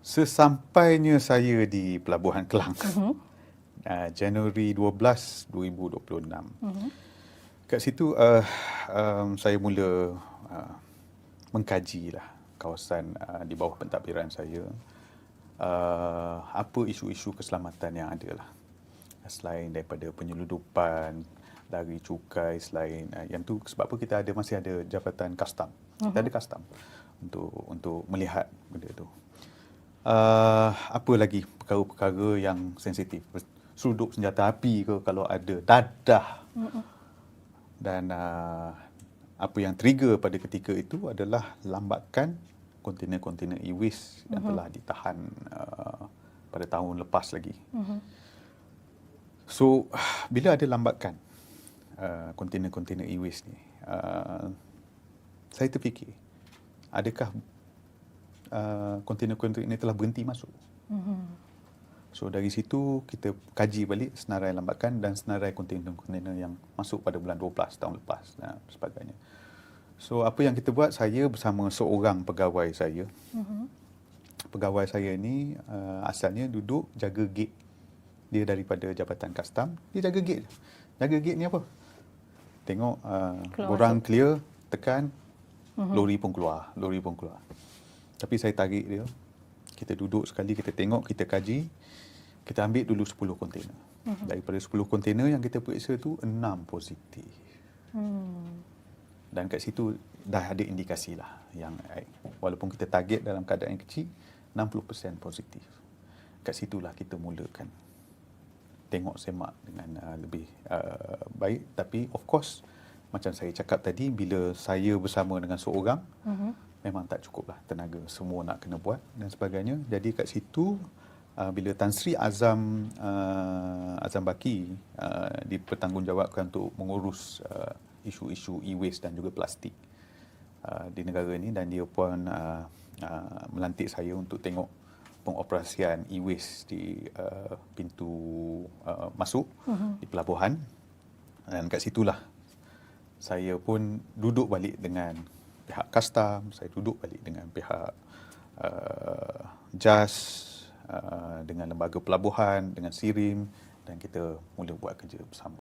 Sesampainya saya di Pelabuhan Kelang, Januari 12, 2026. Kat situ saya mula mengkaji lah kawasan di bawah pentadbiran saya. Apa isu-isu keselamatan yang ada lah. Selain daripada penyeludupan, dari cukai, selain yang tu sebab apa kita masih ada Jabatan Kastam. Kita ada kastam untuk melihat benda tu. Apa lagi perkara-perkara yang sensitif, seruduk senjata api ke kalau ada, dadah. Dan apa yang trigger pada ketika itu adalah lambakan kontena-kontena e-waste yang telah ditahan pada tahun lepas lagi. So, bila ada lambakan kontena-kontena e-waste ni, saya terfikir, adakah kontena-kontena ini telah berhenti masuk? So, dari situ kita kaji balik senarai lambakan dan senarai kontena-kontena yang masuk pada bulan 12 tahun lepas dan sebagainya. So, apa yang kita buat, saya bersama seorang pegawai saya. Pegawai saya ni asalnya duduk jaga gate. Dia daripada Jabatan Kastam, dia jaga gate. Jaga gate ni apa? Tengok borang clear, tekan, lori pun keluar. Tapi saya tarik dia. Kita duduk sekali, kita tengok, kita kaji. Kita ambil dulu 10 kontena. Daripada 10 kontena yang kita periksa tu, 6 positif. Dan kat situ dah ada indikasi lah yang walaupun kita target dalam keadaan yang kecil, 60% positif. Kat situlah kita mulakan tengok semak dengan lebih baik. Tapi of course, macam saya cakap tadi, bila saya bersama dengan seorang, memang tak cukup lah tenaga, semua nak kena buat dan sebagainya. Jadi kat situ, bila Tan Sri Azam Baki dipertanggungjawabkan untuk mengurus isu-isu e-waste dan juga plastik di negara ini, dan dia pun melantik saya untuk tengok pengoperasian e-waste di pintu masuk di pelabuhan. Dan kat situlah saya pun duduk balik dengan pihak kastam, saya duduk balik dengan pihak JAS, dengan lembaga pelabuhan, dengan SIRIM, dan kita mula buat kerja bersama.